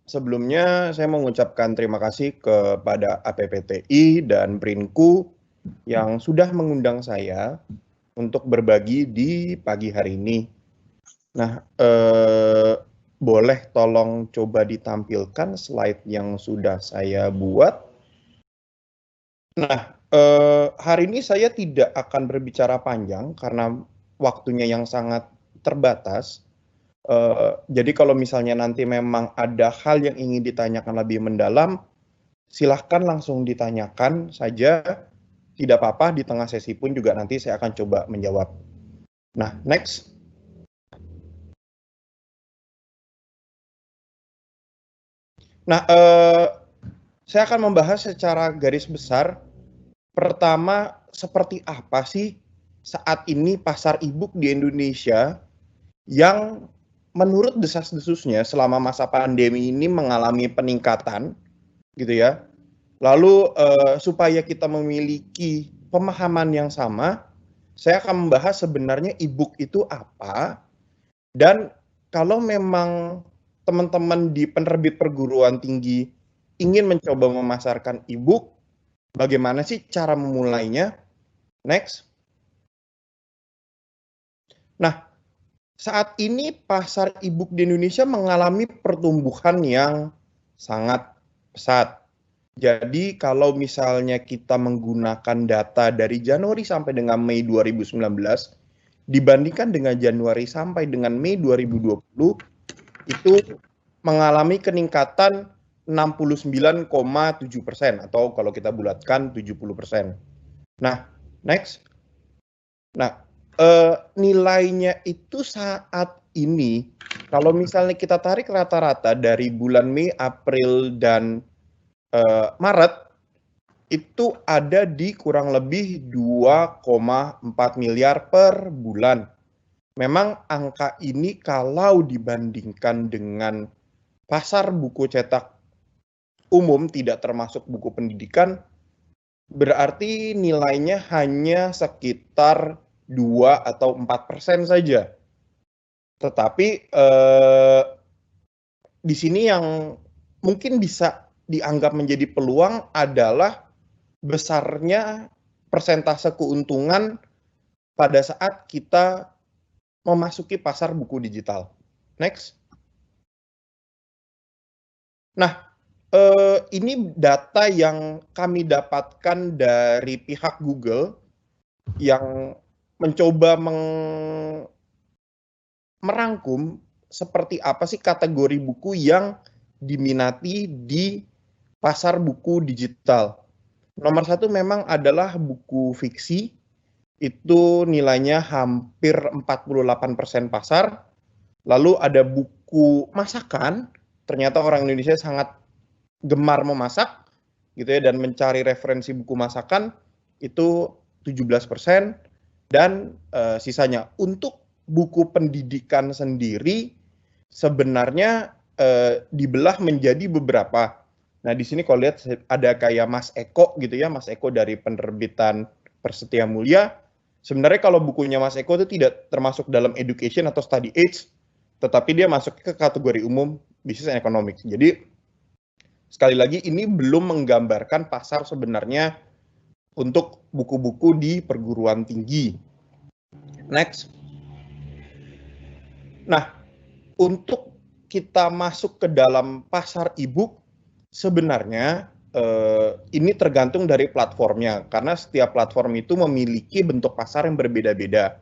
sebelumnya saya mengucapkan terima kasih kepada APPTI dan Brinku yang sudah mengundang saya untuk berbagi di pagi hari ini. Nah, boleh tolong coba ditampilkan slide yang sudah saya buat. Nah, hari ini saya tidak akan berbicara panjang karena waktunya yang sangat terbatas. Jadi kalau misalnya nanti memang ada hal yang ingin ditanyakan lebih mendalam, silahkan langsung ditanyakan saja. Tidak apa-apa, di tengah sesi pun juga nanti saya akan coba menjawab. Nah, next. Nah, saya akan membahas secara garis besar. Pertama, seperti apa sih saat ini pasar e-book di Indonesia yang menurut desas-desusnya selama masa pandemi ini mengalami peningkatan, gitu ya. Lalu supaya kita memiliki pemahaman yang sama, saya akan membahas sebenarnya e-book itu apa, dan kalau memang teman-teman di penerbit perguruan tinggi ingin mencoba memasarkan e-book, bagaimana sih cara memulainya? Next. Nah, saat ini pasar e-book di Indonesia mengalami pertumbuhan yang sangat pesat. Jadi kalau misalnya kita menggunakan data dari Januari sampai dengan Mei 2019, dibandingkan dengan Januari sampai dengan Mei 2020, itu mengalami peningkatan 69,7% atau kalau kita bulatkan 70%. Nah, next. Nah, nilainya itu saat ini, kalau misalnya kita tarik rata-rata dari bulan Mei, April, dan Maret, itu ada di kurang lebih 2,4 miliar per bulan. Memang angka ini kalau dibandingkan dengan pasar buku cetak umum, tidak termasuk buku pendidikan, berarti nilainya hanya sekitar 2 atau 4% saja. Tetapi di sini yang mungkin bisa dianggap menjadi peluang adalah besarnya persentase keuntungan pada saat kita memasuki pasar buku digital. Next. Nah, ini data yang kami dapatkan dari pihak Google yang mencoba merangkum seperti apa sih kategori buku yang diminati di pasar buku digital. Nomor satu memang adalah buku fiksi, itu nilainya hampir 48% pasar. Lalu ada buku masakan, ternyata orang Indonesia sangat gemar memasak, gitu ya, dan mencari referensi buku masakan, itu 17%, dan sisanya. Untuk buku pendidikan sendiri, sebenarnya dibelah menjadi beberapa. Nah, di sini kalau lihat ada kayak Mas Eko gitu ya, Mas Eko dari penerbitan Persetia Mulia. Sebenarnya kalau bukunya Mas Eko itu tidak termasuk dalam education atau study aids, tetapi dia masuk ke kategori umum bisnis dan economics. Jadi sekali lagi ini belum menggambarkan pasar sebenarnya untuk buku-buku di perguruan tinggi. Next. Nah, untuk kita masuk ke dalam pasar e-book, sebenarnya ini tergantung dari platformnya, karena setiap platform itu memiliki bentuk pasar yang berbeda-beda.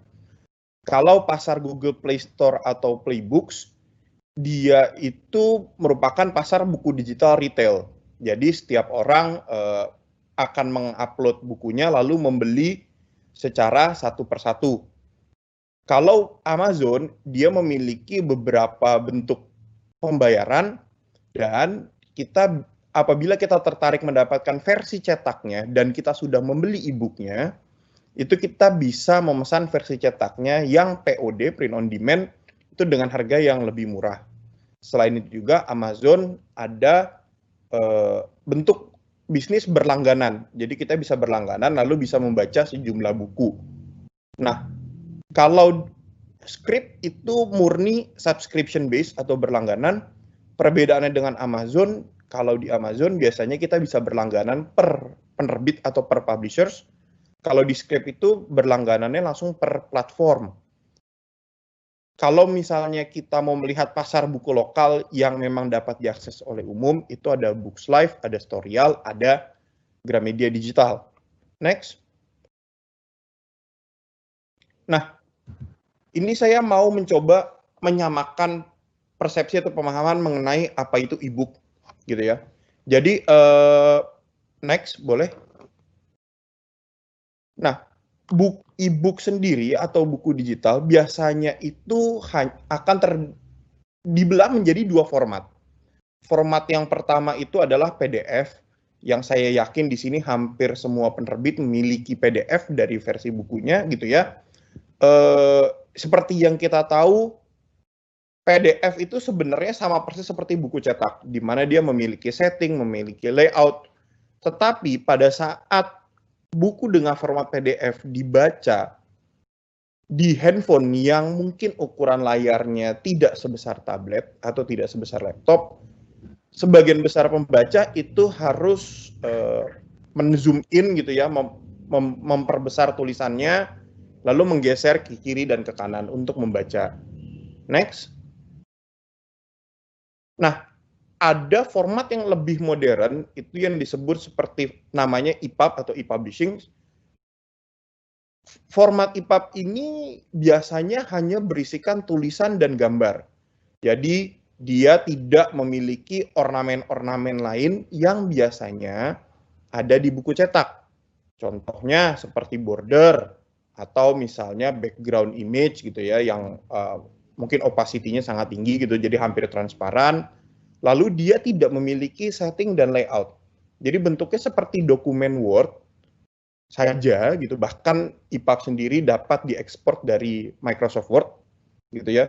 Kalau pasar Google Play Store atau Playbooks, dia itu merupakan pasar buku digital retail. Jadi setiap orang akan mengupload bukunya lalu membeli secara satu persatu. Kalau Amazon, dia memiliki beberapa bentuk pembayaran, dan kita apabila kita tertarik mendapatkan versi cetaknya dan kita sudah membeli e-booknya, itu kita bisa memesan versi cetaknya yang POD, print on demand, itu dengan harga yang lebih murah. Selain itu juga Amazon ada bentuk bisnis berlangganan. Jadi kita bisa berlangganan lalu bisa membaca sejumlah buku. Nah, kalau script itu murni subscription based atau berlangganan, Perbedaannya dengan Amazon, kalau di Amazon biasanya kita bisa berlangganan per penerbit atau per publishers. Kalau di Script itu berlangganannya langsung per platform. Kalau misalnya kita mau melihat pasar buku lokal yang memang dapat diakses oleh umum, itu ada Books Live, ada Storyal, ada Gramedia Digital. Next. Nah, ini saya mau mencoba menyamakan persepsi atau pemahaman mengenai apa itu e-book, gitu ya. Jadi, next, boleh. Nah, e-book sendiri atau buku digital biasanya itu akan dibelah menjadi dua format. Format yang pertama itu adalah PDF, yang saya yakin di sini hampir semua penerbit memiliki PDF dari versi bukunya, gitu ya. Seperti yang kita tahu, PDF itu sebenarnya sama persis seperti buku cetak, di mana dia memiliki setting, memiliki layout. Tetapi pada saat buku dengan format PDF dibaca di handphone yang mungkin ukuran layarnya tidak sebesar tablet atau tidak sebesar laptop, sebagian besar pembaca itu harus men-zoom in gitu ya, memperbesar tulisannya, lalu menggeser ke kiri dan ke kanan untuk membaca. Next. Nah, ada format yang lebih modern, itu yang disebut seperti namanya EPUB atau e-publishing. Format EPUB ini biasanya hanya berisikan tulisan dan gambar. Jadi, dia tidak memiliki ornamen-ornamen lain yang biasanya ada di buku cetak. Contohnya seperti border, atau misalnya background image gitu ya, yang mungkin opacity-nya sangat tinggi gitu, jadi hampir transparan. Lalu dia tidak memiliki setting dan layout. Jadi bentuknya seperti dokumen Word saja gitu. Bahkan EPUB sendiri dapat diekspor dari Microsoft Word gitu ya.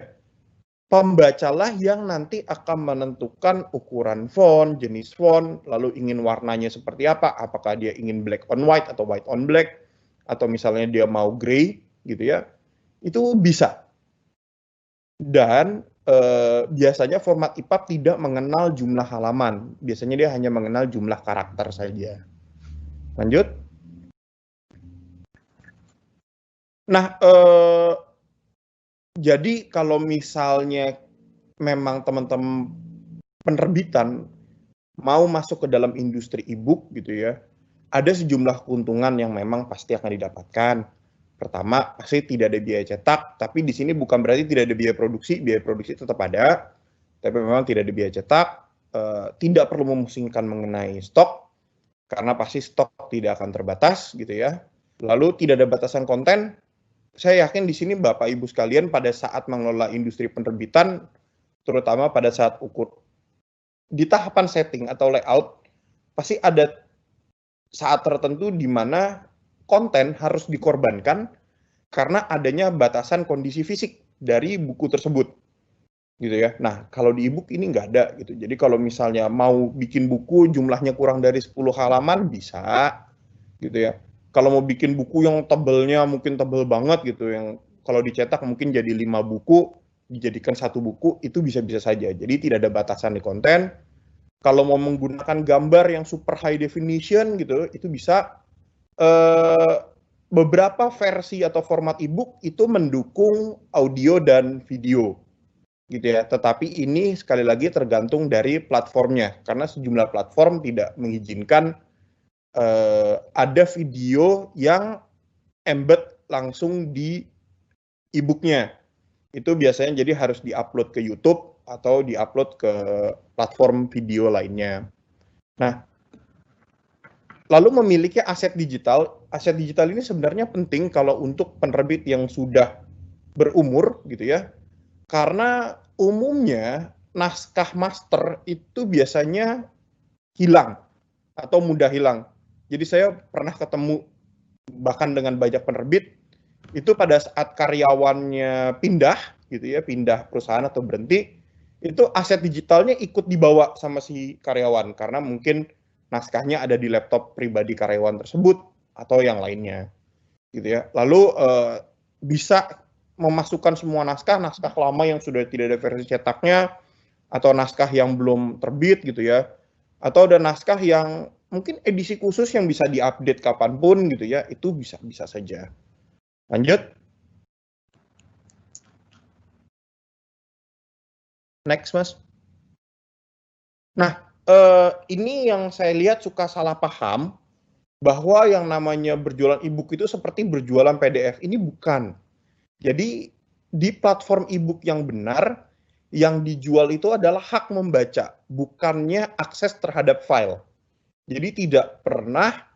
Pembacalah yang nanti akan menentukan ukuran font, jenis font, lalu ingin warnanya seperti apa. Apakah dia ingin black on white atau white on black, atau misalnya dia mau gray gitu ya. Itu bisa. Dan biasanya format EPUB tidak mengenal jumlah halaman. Biasanya dia hanya mengenal jumlah karakter saja. Lanjut. Nah, jadi kalau misalnya memang teman-teman penerbitan mau masuk ke dalam industri e-book gitu ya, ada sejumlah keuntungan yang memang pasti akan didapatkan. Pertama, pasti tidak ada biaya cetak, tapi di sini bukan berarti tidak ada biaya produksi tetap ada, tapi memang tidak ada biaya cetak, tidak perlu memusingkan mengenai stok, karena pasti stok tidak akan terbatas gitu ya. Lalu tidak ada batasan konten. Saya yakin di sini Bapak Ibu sekalian pada saat mengelola industri penerbitan, terutama pada saat di tahapan setting atau layout, pasti ada saat tertentu di mana konten harus dikorbankan karena adanya batasan kondisi fisik dari buku tersebut, gitu ya. Nah, kalau di e-book ini nggak ada gitu. Jadi kalau misalnya mau bikin buku jumlahnya kurang dari 10 halaman bisa, gitu ya. Kalau mau bikin buku yang tebelnya mungkin tebel banget gitu, yang kalau dicetak mungkin jadi 5 buku, dijadikan 1 buku, itu bisa-bisa saja. Jadi tidak ada batasan di konten. Kalau mau menggunakan gambar yang super high definition gitu, itu bisa. Beberapa versi atau format e-book itu mendukung audio dan video gitu ya. Tetapi ini sekali lagi tergantung dari platformnya, karena sejumlah platform tidak mengizinkan ada video yang embed langsung di e-booknya. Itu biasanya jadi harus diupload ke YouTube atau diupload ke platform video lainnya. Nah, lalu memiliki aset digital. Aset digital ini sebenarnya penting kalau untuk penerbit yang sudah berumur gitu ya. Karena umumnya naskah master itu biasanya hilang atau mudah hilang. Jadi saya pernah ketemu bahkan dengan banyak penerbit itu pada saat karyawannya pindah gitu ya, pindah perusahaan atau berhenti, itu aset digitalnya ikut dibawa sama si karyawan karena mungkin naskahnya ada di laptop pribadi karyawan tersebut atau yang lainnya gitu ya. Lalu bisa memasukkan semua naskah lama yang sudah tidak ada versi cetaknya, atau naskah yang belum terbit gitu ya, atau ada naskah yang mungkin edisi khusus yang bisa diupdate kapanpun gitu ya, itu bisa saja. Lanjut. Next, Mas. Nah, ini yang saya lihat suka salah paham, bahwa yang namanya berjualan e-book itu seperti berjualan PDF. Ini bukan. Jadi, di platform e-book yang benar, yang dijual itu adalah hak membaca, bukannya akses terhadap file. Jadi, tidak pernah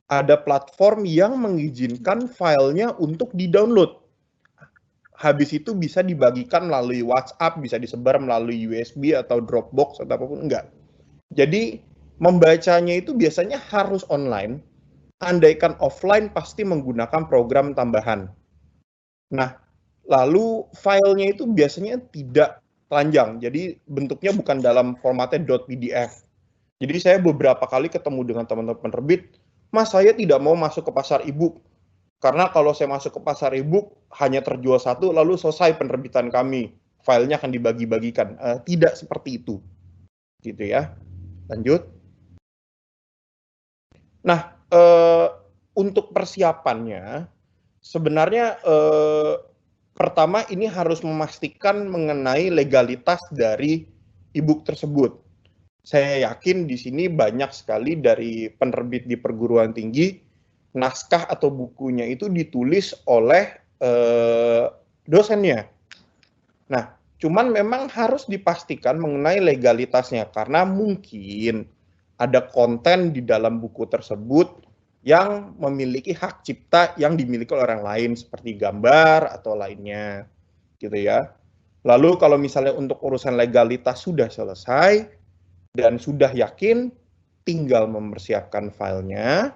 ada platform yang mengizinkan filenya untuk di-download. Habis itu bisa dibagikan melalui WhatsApp, bisa disebar melalui USB atau Dropbox atau apapun, enggak. Jadi membacanya itu biasanya harus online, andaikan offline pasti menggunakan program tambahan. Nah, lalu filenya itu biasanya tidak telanjang, jadi bentuknya bukan dalam formatnya .pdf. Jadi saya beberapa kali ketemu dengan teman-teman penerbit, Mas saya tidak mau masuk ke pasar e-book, karena kalau saya masuk ke pasar e-book hanya terjual satu, lalu selesai penerbitan kami, filenya akan dibagi-bagikan. Tidak seperti itu, gitu ya. Lanjut. Nah, untuk persiapannya, sebenarnya pertama ini harus memastikan mengenai legalitas dari e-book tersebut. Saya yakin di sini banyak sekali dari penerbit di perguruan tinggi, naskah atau bukunya itu ditulis oleh dosennya. Nah, cuman memang harus dipastikan mengenai legalitasnya, karena mungkin ada konten di dalam buku tersebut yang memiliki hak cipta yang dimiliki oleh orang lain, seperti gambar atau lainnya, gitu ya. Lalu kalau misalnya untuk urusan legalitas sudah selesai, dan sudah yakin, tinggal mempersiapkan filenya,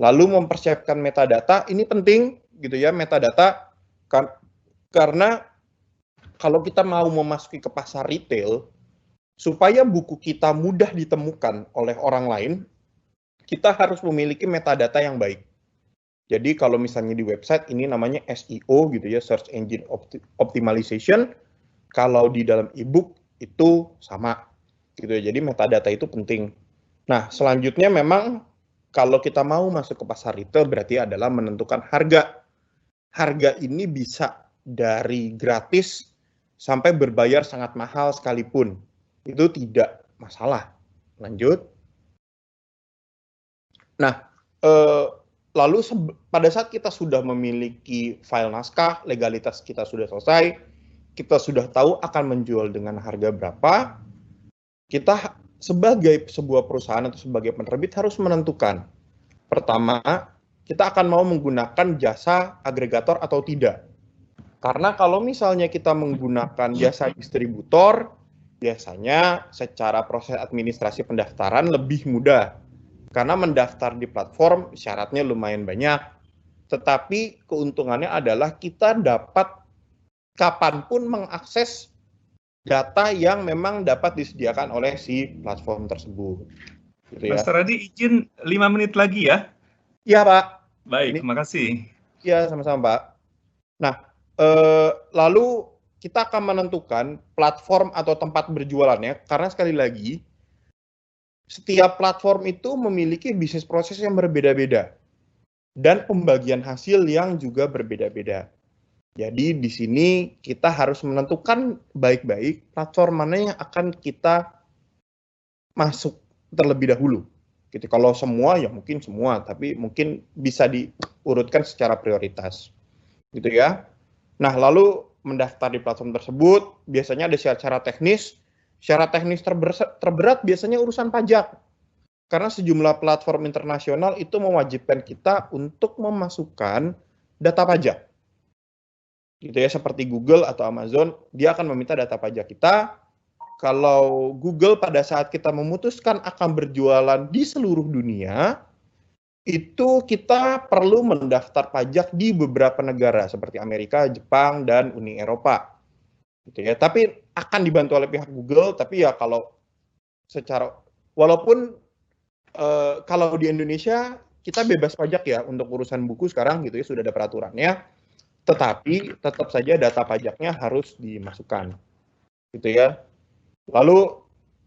lalu mempersiapkan metadata. Ini penting gitu ya, metadata, karena kalau kita mau memasuki ke pasar retail, supaya buku kita mudah ditemukan oleh orang lain, kita harus memiliki metadata yang baik. Jadi kalau misalnya di website ini namanya SEO gitu ya, Search Engine Optimization, kalau di dalam e-book itu sama gitu ya. Jadi metadata itu penting. Nah, selanjutnya memang kalau kita mau masuk ke pasar retail berarti adalah menentukan harga. Harga ini bisa dari gratis sampai berbayar sangat mahal sekalipun. Itu tidak masalah. Lanjut. Nah, lalu pada saat kita sudah memiliki file naskah, legalitas kita sudah selesai, kita sudah tahu akan menjual dengan harga berapa, kita sebagai sebuah perusahaan atau sebagai penerbit harus menentukan. Pertama, kita akan mau menggunakan jasa agregator atau tidak. Karena kalau misalnya kita menggunakan jasa distributor, biasanya secara proses administrasi pendaftaran lebih mudah. Karena mendaftar di platform syaratnya lumayan banyak. Tetapi keuntungannya adalah kita dapat kapanpun mengakses data yang memang dapat disediakan oleh si platform tersebut. Gitu ya. Mas Radi, izin 5 menit lagi ya? Iya, Pak. Baik, terima kasih. Iya, sama-sama, Pak. Nah, lalu kita akan menentukan platform atau tempat berjualannya, karena sekali lagi, setiap platform itu memiliki bisnis proses yang berbeda-beda, dan pembagian hasil yang juga berbeda-beda. Jadi di sini kita harus menentukan baik-baik platform mana yang akan kita masuk terlebih dahulu. Gitu. Kalau semua ya mungkin semua, tapi mungkin bisa diurutkan secara prioritas. Gitu ya. Nah, lalu mendaftar di platform tersebut, biasanya ada syarat-syarat teknis. Syarat teknis terberat biasanya urusan pajak. Karena sejumlah platform internasional itu mewajibkan kita untuk memasukkan data pajak. Gitu ya, seperti Google atau Amazon, dia akan meminta data pajak kita. Kalau Google pada saat kita memutuskan akan berjualan di seluruh dunia, itu kita perlu mendaftar pajak di beberapa negara seperti Amerika, Jepang, dan Uni Eropa. Gitu ya. Tapi akan dibantu oleh pihak Google, tapi ya kalau secara, walaupun kalau di Indonesia kita bebas pajak ya untuk urusan buku sekarang gitu ya, sudah ada peraturannya. Tetapi tetap saja data pajaknya harus dimasukkan, gitu ya. Lalu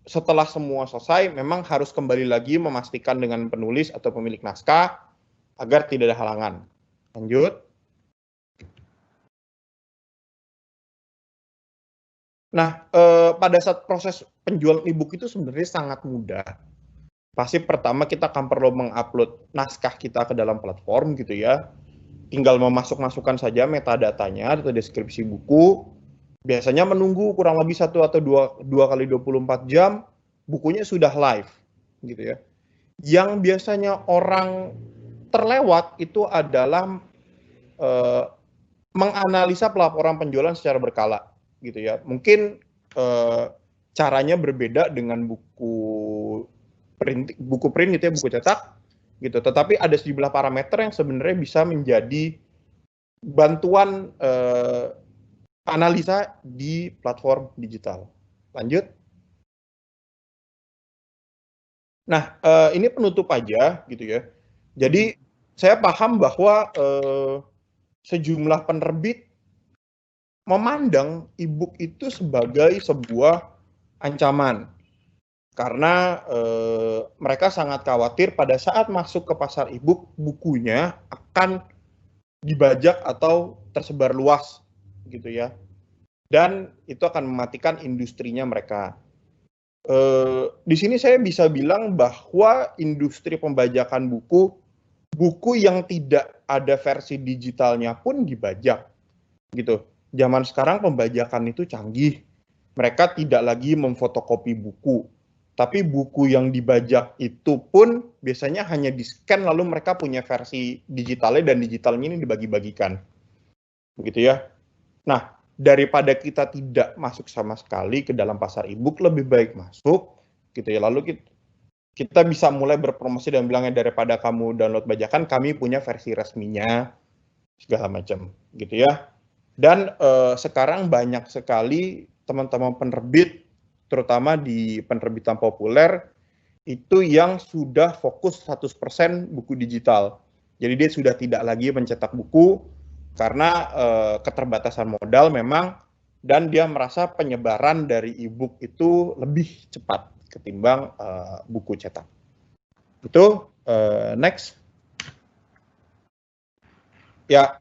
setelah semua selesai, memang harus kembali lagi memastikan dengan penulis atau pemilik naskah agar tidak ada halangan. Lanjut. Nah, pada saat proses penjualan e-book itu sebenarnya sangat mudah. Pasti pertama kita akan perlu mengupload naskah kita ke dalam platform gitu ya. Tinggal memasukkan saja metadatanya atau deskripsi buku. Biasanya menunggu kurang lebih 1 atau 2 kali 24 jam, bukunya sudah live gitu ya. Yang biasanya orang terlewat itu adalah menganalisa pelaporan penjualan secara berkala gitu ya. Mungkin caranya berbeda dengan buku print gitu ya, buku cetak gitu. Tetapi ada sejumlah parameter yang sebenarnya bisa menjadi bantuan analisa di platform digital. Lanjut. Nah, ini penutup aja gitu ya. Jadi saya paham bahwa sejumlah penerbit memandang e-book itu sebagai sebuah ancaman. Karena mereka sangat khawatir pada saat masuk ke pasar e-book, bukunya akan dibajak atau tersebar luas gitu ya. Dan itu akan mematikan industrinya mereka. Di sini saya bisa bilang bahwa industri pembajakan buku yang tidak ada versi digitalnya pun dibajak gitu. Zaman sekarang pembajakan itu canggih. Mereka tidak lagi memfotokopi buku, tapi buku yang dibajak itu pun biasanya hanya di-scan lalu mereka punya versi digitalnya dan digitalnya ini dibagi-bagikan. Begitu ya. Nah, daripada kita tidak masuk sama sekali ke dalam pasar e-book, lebih baik masuk gitu ya. Lalu kita bisa mulai berpromosi dan bilangnya daripada kamu download bajakan, kami punya versi resminya segala macam gitu ya. Dan sekarang banyak sekali teman-teman penerbit, terutama di penerbitan populer, itu yang sudah fokus 100% buku digital. Jadi dia sudah tidak lagi mencetak buku, karena keterbatasan modal memang, dan dia merasa penyebaran dari e-book itu lebih cepat ketimbang buku cetak. Itu next. Ya,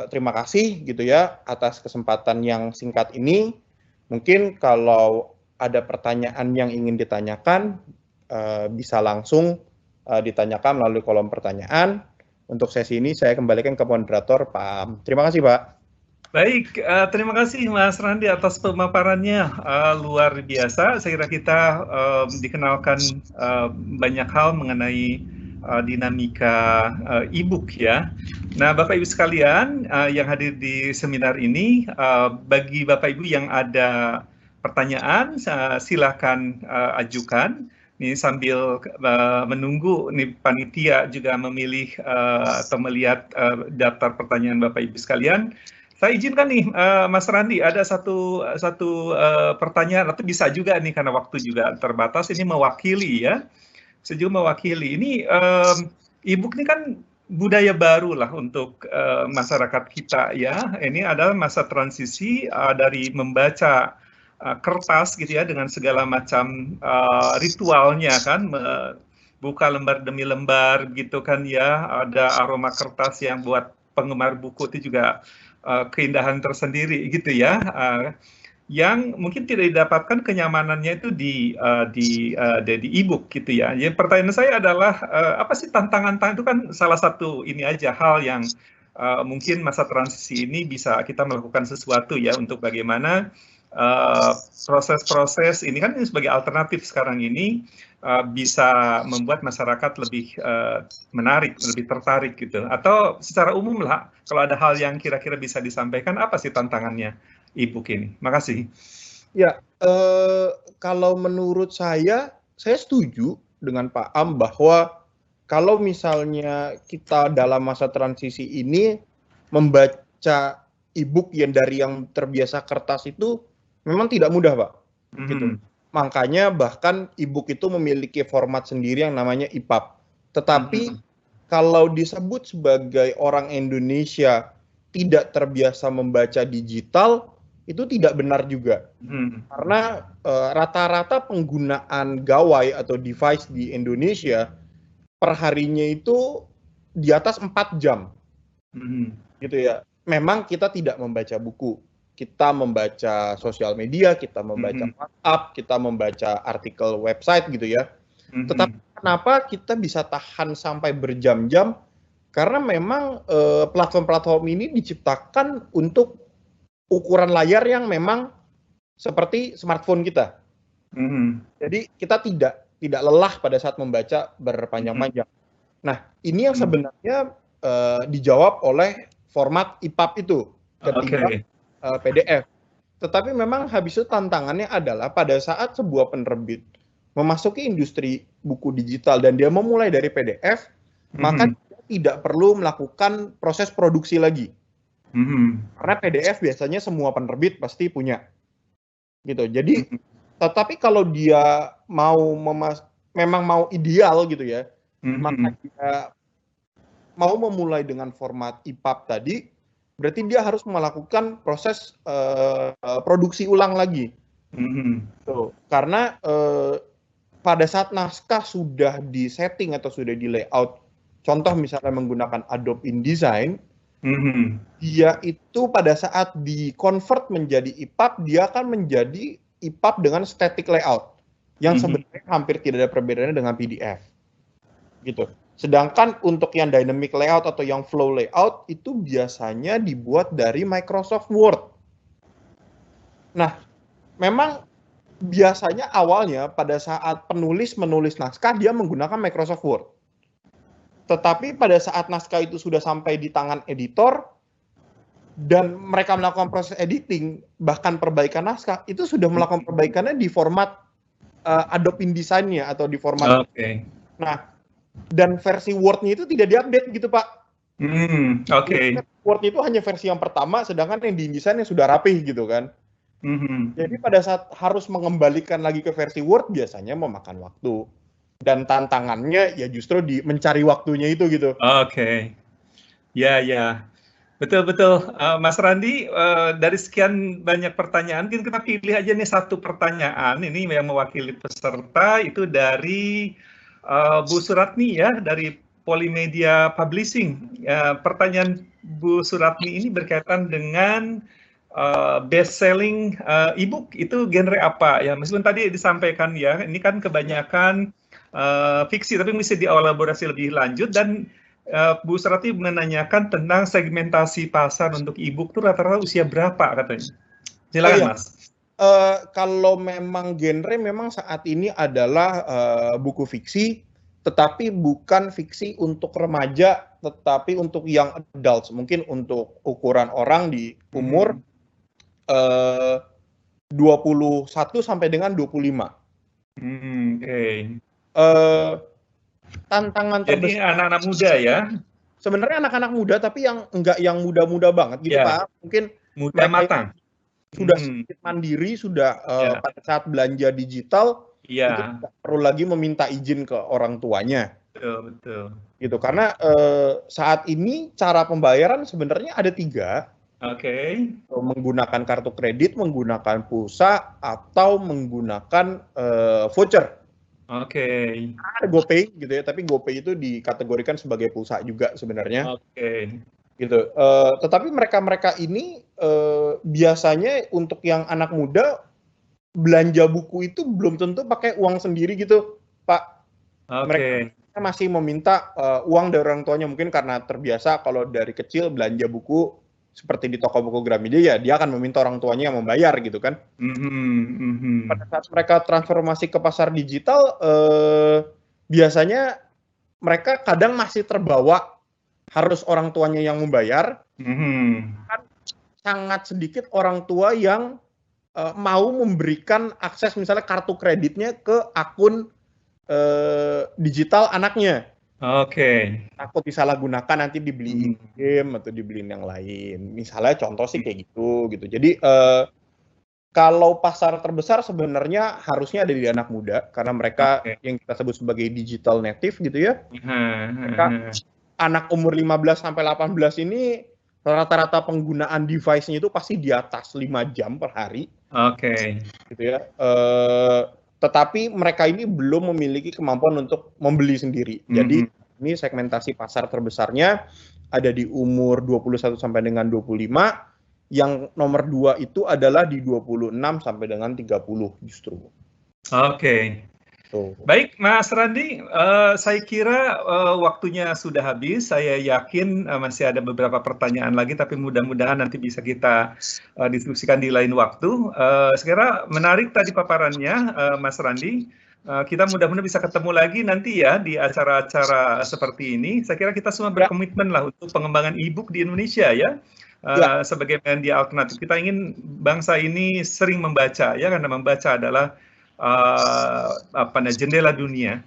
terima kasih gitu ya atas kesempatan yang singkat ini. Mungkin kalau ada pertanyaan yang ingin ditanyakan, bisa langsung ditanyakan melalui kolom pertanyaan. Untuk sesi ini saya kembalikan ke moderator Pak Am. Terima kasih Pak. Baik, terima kasih Mas Randi atas pemaparannya, luar biasa. Saya kira kita dikenalkan banyak hal mengenai dinamika e-book ya. Nah, Bapak Ibu sekalian yang hadir di seminar ini, bagi Bapak Ibu yang ada pertanyaan, silakan ajukan. Nih sambil menunggu nih panitia juga memilih atau melihat daftar pertanyaan Bapak Ibu sekalian. Saya izinkan nih, Mas Randi, ada satu pertanyaan, atau bisa juga nih karena waktu juga terbatas, ini mewakili ya. Sejauh mewakili, ini e-book ini kan budaya baru lah untuk masyarakat kita ya. Ini adalah masa transisi dari membaca kertas gitu ya, dengan segala macam ritualnya kan, buka lembar demi lembar gitu kan ya, ada aroma kertas yang buat penggemar buku itu juga keindahan tersendiri gitu ya, yang mungkin tidak didapatkan kenyamanannya itu di e-book gitu ya. Jadi pertanyaan saya adalah apa sih tantangan itu kan salah satu ini aja hal yang mungkin masa transisi ini bisa kita melakukan sesuatu ya untuk bagaimana proses-proses ini kan sebagai alternatif sekarang ini bisa membuat masyarakat lebih menarik, lebih tertarik gitu. Atau secara umum lah, kalau ada hal yang kira-kira bisa disampaikan, apa sih tantangannya e-book ini? Makasih. Ya, kalau menurut saya setuju dengan Pak Am bahwa kalau misalnya kita dalam masa transisi ini membaca e-book yang dari yang terbiasa kertas itu memang tidak mudah, Pak. Gitu. Makanya bahkan e-book itu memiliki format sendiri yang namanya EPUB. Tetapi kalau disebut sebagai orang Indonesia tidak terbiasa membaca digital, itu tidak benar juga. Karena rata-rata penggunaan gawai atau device di Indonesia per harinya itu di atas 4 jam. Gitu ya. Memang kita tidak membaca buku. Kita membaca sosial media, kita membaca WhatsApp, kita membaca artikel website gitu ya. Tetapi kenapa kita bisa tahan sampai berjam-jam? Karena memang platform-platform ini diciptakan untuk ukuran layar yang memang seperti smartphone kita. Jadi kita tidak lelah pada saat membaca berpanjang-panjang. Nah, ini yang sebenarnya dijawab oleh format EPUB itu ketimbang PDF. Tetapi memang habis itu tantangannya adalah pada saat sebuah penerbit memasuki industri buku digital dan dia memulai dari PDF, maka dia tidak perlu melakukan proses produksi lagi. Karena PDF biasanya semua penerbit pasti punya. Gitu. Jadi tetapi kalau dia memang mau ideal gitu ya, maka dia mau memulai dengan format EPUB tadi, berarti dia harus melakukan proses produksi ulang lagi. Tuh. Karena pada saat naskah sudah di-setting atau sudah di-layout, contoh misalnya menggunakan Adobe InDesign, dia itu pada saat di-convert menjadi EPUB, dia akan menjadi EPUB dengan static layout, yang sebenarnya hampir tidak ada perbedaannya dengan PDF. Gitu. Sedangkan untuk yang dynamic layout atau yang flow layout itu biasanya dibuat dari Microsoft Word. Nah, memang biasanya awalnya pada saat penulis menulis naskah dia menggunakan Microsoft Word. Tetapi pada saat naskah itu sudah sampai di tangan editor dan mereka melakukan proses editing, bahkan perbaikan naskah, itu sudah melakukan perbaikannya di format Adobe InDesign-nya atau di format. Nah, dan versi Word-nya itu tidak diupdate gitu, Pak. Word itu hanya versi yang pertama, sedangkan yang di InDesign yang sudah rapih gitu kan. Jadi pada saat harus mengembalikan lagi ke versi Word biasanya memakan waktu. Dan tantangannya ya justru di mencari waktunya itu gitu. Ya. Betul. Mas Randi, dari sekian banyak pertanyaan, mungkin kita pilih aja nih satu pertanyaan ini yang mewakili peserta, itu dari Bu Suratni ya, dari Polimedia Publishing. Pertanyaan Bu Suratni ini berkaitan dengan best selling e-book itu genre apa ya? Meskipun tadi disampaikan ya, ini kan kebanyakan fiksi, tapi mesti dielaborasi lebih lanjut. Dan Bu Suratni menanyakan tentang segmentasi pasar untuk e-book itu rata-rata usia berapa katanya? Silakan Mas. Kalau memang genre memang saat ini adalah buku fiksi, tetapi bukan fiksi untuk remaja, tetapi untuk young adults, mungkin untuk ukuran orang di umur 21 sampai dengan 25. Tantangan terbesar. Jadi anak-anak muda ya? Sebenarnya anak-anak muda, tapi yang enggak yang muda-muda banget gitu Pak. Mungkin muda matang. Sudah sedikit mandiri, sudah pada saat belanja digital, itu tidak perlu lagi meminta izin ke orang tuanya. Betul. Gitu, karena saat ini cara pembayaran sebenarnya ada 3. Menggunakan kartu kredit, menggunakan pulsa, atau menggunakan voucher. Ada GoPay gitu ya, tapi GoPay itu dikategorikan sebagai pulsa juga sebenarnya. Gitu. Tetapi mereka ini biasanya untuk yang anak muda belanja buku itu belum tentu pakai uang sendiri gitu, Pak. Mereka masih meminta uang dari orang tuanya, mungkin karena terbiasa kalau dari kecil belanja buku seperti di toko buku Gramedia, ya dia akan meminta orang tuanya yang membayar gitu kan. Pada saat mereka transformasi ke pasar digital, biasanya mereka kadang masih terbawa harus orang tuanya yang membayar. Kan sangat sedikit orang tua yang mau memberikan akses misalnya kartu kreditnya ke akun digital anaknya. Takut disalahgunakan, nanti dibeliin game atau dibeliin yang lain. Misalnya contoh sih kayak gitu. Jadi kalau pasar terbesar sebenarnya harusnya ada di anak muda, karena mereka yang kita sebut sebagai digital native gitu ya. Mereka anak umur 15 sampai 18 ini rata-rata penggunaan device-nya itu pasti di atas 5 jam per hari. Oke. Gitu ya. Tetapi mereka ini belum memiliki kemampuan untuk membeli sendiri. Jadi ini segmentasi pasar terbesarnya ada di umur 21 sampai dengan 25. Yang nomor 2 itu adalah di 26 sampai dengan 30 justru. Oke. Baik, Mas Randi, saya kira waktunya sudah habis. Saya yakin masih ada beberapa pertanyaan lagi, tapi mudah-mudahan nanti bisa kita diskusikan di lain waktu. Saya kira menarik tadi paparannya, Mas Randi. Kita mudah-mudahan bisa ketemu lagi nanti ya di acara-acara seperti ini. Saya kira kita semua berkomitmen lah untuk pengembangan e-book di Indonesia ya. Sebagai media alternatif. Kita ingin bangsa ini sering membaca ya, karena membaca adalah jendela dunia